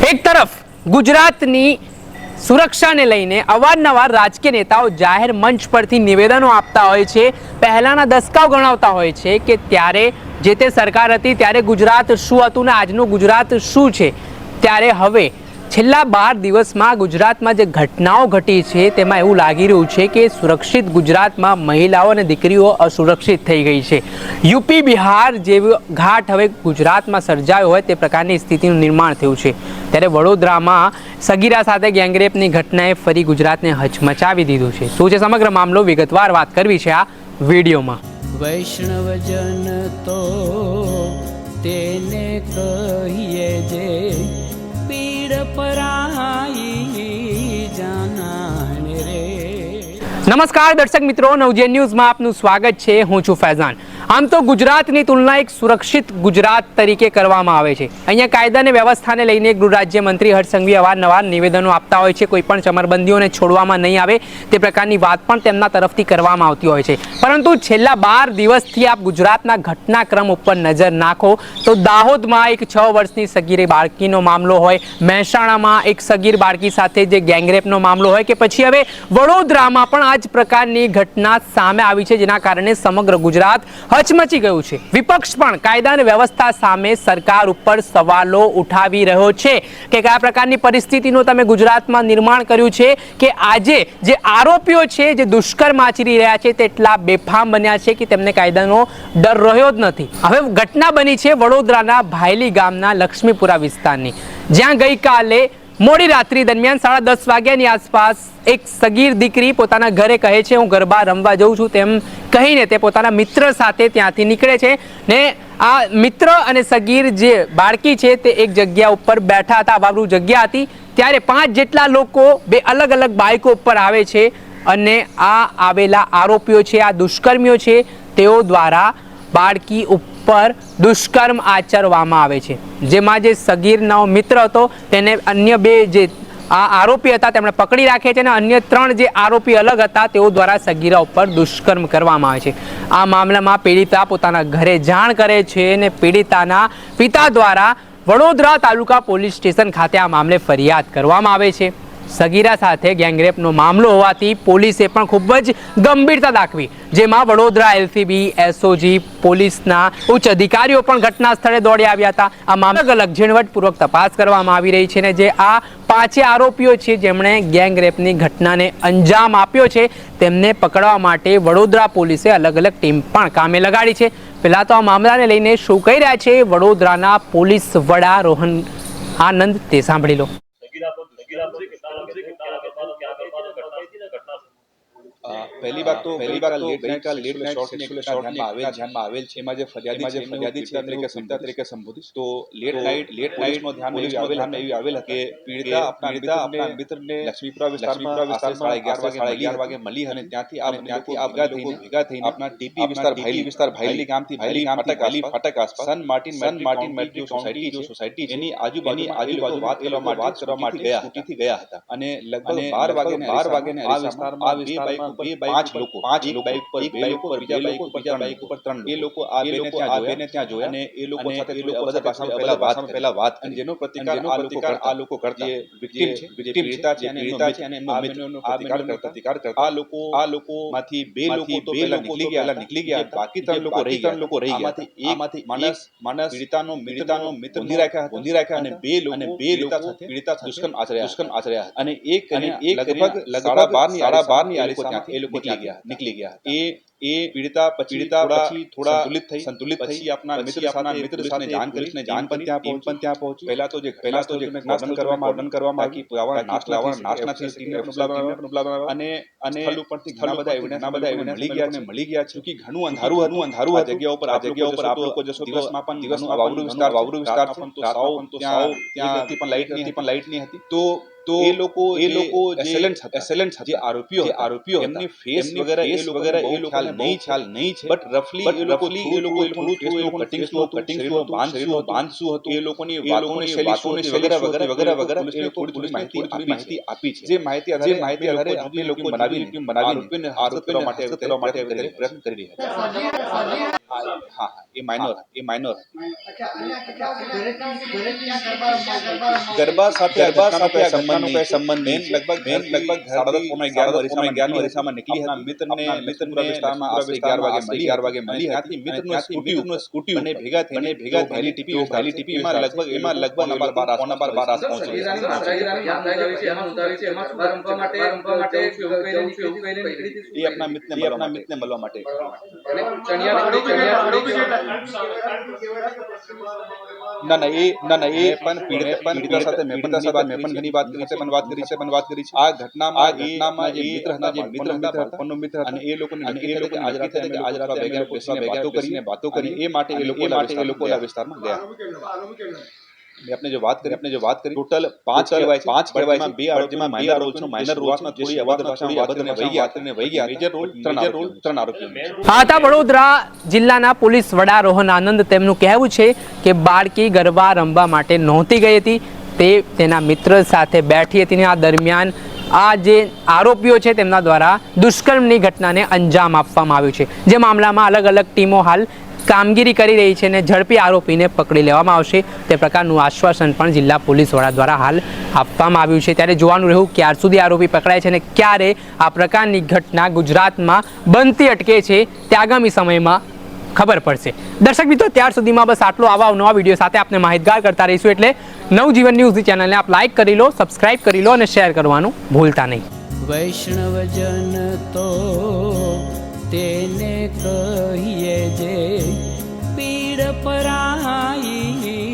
એક તરફ ગુજરાતની સુરક્ષાને લઈને અવારનવાર રાજકીય નેતાઓ જાહેર મંચ પરથી નિવેદનો આપતા હોય છે, પહેલાના દસકાઓ ગણાવતા હોય છે કે ત્યારે જે તે સરકાર હતી ત્યારે ગુજરાત શું હતું ને આજનું ગુજરાત શું છે। ત્યારે હવે છેલ્લા 12 દિવસમાં ગુજરાતમાં જે ઘટનાઓ ઘટી છે તેમાં એવું લાગી રહ્યું છે કે સુરક્ષિત ગુજરાતમાં મહિલાઓ અને દીકરીઓ અસુરક્ષિત થઈ ગઈ છે। યુપી બિહાર જેવો ઘાટ હવે ગુજરાતમાં સર્જાયો હોય તે પ્રકારની સ્થિતિનું નિર્માણ થયું છે। ત્યારે વડોદરામાં સગીરા સાથે ગેંગરેપની ઘટનાએ ફરી ગુજરાતને હચમચાવી દીધું છે। શું છે સમગ્ર મામલો, વિગતવાર વાત કરવી છે આ વિડીયોમાં। વૈષ્ણવજન તો તેને કહીએ જે પીડ પરાઈ જાનાને રે। નમસ્કાર દર્શક મિત્રો, નવજીવન ન્યૂઝમાં આપનું સ્વાગત છે। હું છું ફૈઝાન। આમ તો ગુજરાતની તુલના એક સુરક્ષિત ગુજરાત તરીકે કરવામાં આવે છે। અહીંયા કાયદા અને વ્યવસ્થાને લઈને ગૃહ રાજ્યમંત્રી હર્ષ સંઘવી અવારનવાર નિવેદનો આપતા હોય છે। કોઈ પણ ચમરબંધીઓને છોડવામાં નહીં આવે તે પ્રકારની વાત પણ તેમના તરફથી કરવામાં આવતી હોય છે। પરંતુ છેલ્લા 12 દિવસથી આપ ગુજરાતના ઘટનાક્રમ ઉપર નજર નાખો તો દાહોદમાં એક 6 વર્ષની સગીર બાળકીનો મામલો હોય, મહેસાણામાં એક સગીર બાળકી સાથે જે ગેંગરેપનો મામલો હોય કે પછી હવે વડોદરામાં પણ આ જ પ્રકારની ઘટના સામે આવી છે, જેના કારણે સમગ્ર ગુજરાત હચમચી ગયું છે। વિપક્ષ પણ કાયદા અને વ્યવસ્થા સામે સરકાર ઉપર સવાલો ઉઠાવી રહ્યો છે કે કયા પ્રકારની પરિસ્થિતિનું તમે ગુજરાતમાં નિર્માણ કર્યું છે કે આજે જે આરોપીઓ છે, જે દુષ્કર્મ આચરી રહ્યા છે, તેટલા બેફામ બન્યા છે કે તેમને કાયદાનો ડર રહ્યો જ નથી। હવે ઘટના બની છે વડોદરાના ભાયલી ગામના લક્ષ્મીપુરા વિસ્તારની, જ્યાં ગઈકાલે મોડી રાત્રિ દરમિયાન 10:30 વાગ્યાની આસપાસ એક સગીર દીકરી પોતાના ઘરે કહે છે હું ગરબા રમવા જઉં છું તેમ કહીને તે પોતાના મિત્ર સાથે ત્યાંથી નીકળે છે ને આ મિત્ર અને સગીર જે બાળકી છે તે એક જગ્યા ઉપર બેઠા હતા, વાવરૂ જગ્યા હતી, ત્યારે 5 જેટલા લોકો બે અલગ અલગ બાઇકો ઉપર આવે છે અને આ આવેલા આરોપીઓ છે, આ દુષ્કર્મીઓ છે, તેઓ દ્વારા બાળકી ઉપર દુષ્કર્મ આચરવામાં આવે છે। જેમાં જે સગીરનો મિત્ર હતો તેને અન્ય 2 જે આ આરોપી હતા તેમણે પકડી રાખે છે અને અન્ય 3 જે આરોપી અલગ હતા તેઓ દ્વારા સગીરા ઉપર દુષ્કર્મ કરવામાં આવે છે। આ મામલામાં પીડિતા પોતાના ઘરે જાણ કરે છે અને પીડિતાના પિતા દ્વારા વડોદરા તાલુકા પોલીસ સ્ટેશન ખાતે આ મામલે ફરિયાદ કરવામાં આવે છે। સગીરા સાથે ગેંગરેપનો મામલો હોવાથી પોલીસે પણ ખૂબ જ ગંભીરતા દાખવી, જેમાં વડોદરા એલસીબી, એસઓજી, પોલીસના ઉચ્ચ અધિકારીઓ પણ ઘટના સ્થળે દોડી આવ્યા હતા। આ મામલે અલગ ઝીણવટપૂર્વક તપાસ કરવામાં આવી રહી છે અને જે આ 5 આરોપીઓ છે જેમણે ગેંગરેપની ઘટનાને અંજામ આપ્યો છે તેમને પકડવા માટે વડોદરા પોલીસે અલગ અલગ ટીમ પણ કામે લગાડી છે। પહેલા તો આ મામલાને લઈને શું કહી રહ્યા છે વડોદરાના પોલીસ વડા રોહન આનંદ તે સાંભળી લો। पहली बात तो लेट नाइट शॉर्ट ध्यान में आवेल छे एमां जे फरियादी छे तरीके संबोधित तो लेट नाइट नो ध्यान में आवेल के पीड़िता अपना मित्र ने लक्ष्मीपुरा विस्तार में 11:30 वागे मળી અને ત્યાંથી આ ભેગા થઈને આપના ટીપી વિસ્તાર ભાયલી ગામથી ભાયલી ફાટક આસપાસ સન માર્ટિન મેટ્રિક સોસાયટી એની આજુબાજુ વાત કરવા માટે સ્કૂટીથી ગયા હતા અને લગભગ 12 વાગે આ વિસ્તારમાં બે બાઇક લોકો એક બાઇક પર બીજા બાઇક ઉપર 3 એ લોકો આ બેને ત્યાં જોયા અને એ લોકો સાથે બધા ભાષામાં પહેલા વાત અને જેનો પ્રતિકાર આ લોકો કરતા વિક્ટિમ છે પીડિતા છે અને એમનો મિત્ર પ્રતિકાર કરતા આ લોકો માંથી 2 લોકો તો પહેલા નીકળી ગયા બાકી 3 લોકો રહી ગયા આમાંથી માણસ પીડિતાનો મિત્ર બોંધી રાખ્યા અને 2 લોકો પીડિતા દુષ્કર્મ આચર્યા અને એક લગભગ 12:30 ની આ એ લોકો નીકળી ગયા એ પીડિતા પછી થોડા સંતુલિત થઈ આપના મિત્ર સાથે જાણ પણ ત્યાં પહોંચી પહેલા તો જે ઓર્ડન કરવામાં આવી નાશના થી અને સ્થળ ઉપરથી ઘણા બધા એવિડન્સ મળી ગયા છે કે ઘણું અંધારું હતું આ જગ્યા ઉપર આપ લોકો જશો દિવસમાં વાવરૂ વિસ્તાર તો ત્યાં પણ લાઇટ ની હતી તો એ લોકો એસેલેન્ટ જે આરોપીઓ એમની ફેસ વગેરે એ લોકો ખ્યાલ નહીં છે બટ રફલી એ લોકો થોડું કટિંગ બાંધશું હતું એ લોકોની વાતોની શૈલી વગેરે થોડી માહિતી આપી છે જે માહિતી આધારે આપણે લોકો બનાવી આરોપીને હાથ કરવા માટે પ્રયત્ન કરી રહ્યા છે। હા એ માઇનર ગરબા સાથે સંબંધ લગભગ 11:30 અરીસામાં નીકળી હતી. મિત્રને વિસ્તારમાં આશરે 11 વાગે મળી હતી. મિત્રનું સ્કૂટી અને ભેગા થઈને વહેલી ટીપી માં લગભગ 12 આસ પહોંચી. એ આપણા મિત્રને મળવા માટે ના એ પણ પીડિતા સાથે મેં પણ ઘણી વાત કરી છે. આ ઘટનામાં જે મિત્ર હતા અને એ લોકોને આજ રાતે વાતો કરી એ માટે એ લોકો વિસ્તારમાં ગયા. આપણે જો વાત કરી ટોટલ 5 કહેવાય છે. 2 આરોપીમાં માઇનર રોલ છે. માઇનર રોલમાં થોડી અભદ્ર ભાષામાં વહી ગયા. મેજર રોલ 3 આરોપીઓ. આ હતા વડોદરા જિલ્લાના પોલીસ વડા રોહન આનંદ. તેમનું કહેવું છે કે બાળકી ગરબા રમવા માટે નહોતી ગઈ હતી, તે તેના મિત્ર સાથે બેઠી હતી ને આ દરમિયાન આ જે આરોપીઓ છે તેમના દ્વારા દુષ્કર્મની ઘટનાને અંજામ આપવામાં આવ્યું છે. જે મામલામાં અલગ અલગ ટીમો હાલ કામગીરી કરી રહી છે અને ઝડપી આરોપીને પકડી લેવામાં આવશે તે પ્રકારનું આશ્વાસન પણ જિલ્લા પોલીસ વડા દ્વારા હાલ આપવામાં આવ્યું છે. ત્યારે જોવાનું રહ્યું ક્યાર સુધી આરોપી પકડાય છે અને ક્યારે આ પ્રકારની ઘટના ગુજરાતમાં બનતી અટકે છે તે આગામી સમયમાં ખબર પડશે. દર્શક મિત્રો, ત્યાર સુધીમાં બસ આટલો. આવા નવા વિડીયો સાથે આપણે માહિતગાર કરતા રહીશું. એટલે નવજીવન ન્યૂઝની ચેનલને આપ લાઈક કરી લો, સબસ્ક્રાઇબ કરી લો અને શેર કરવાનું ભૂલતા નહીં. વૈષ્ણવજન તો તેને કહીએ જે પીડ પરાઈ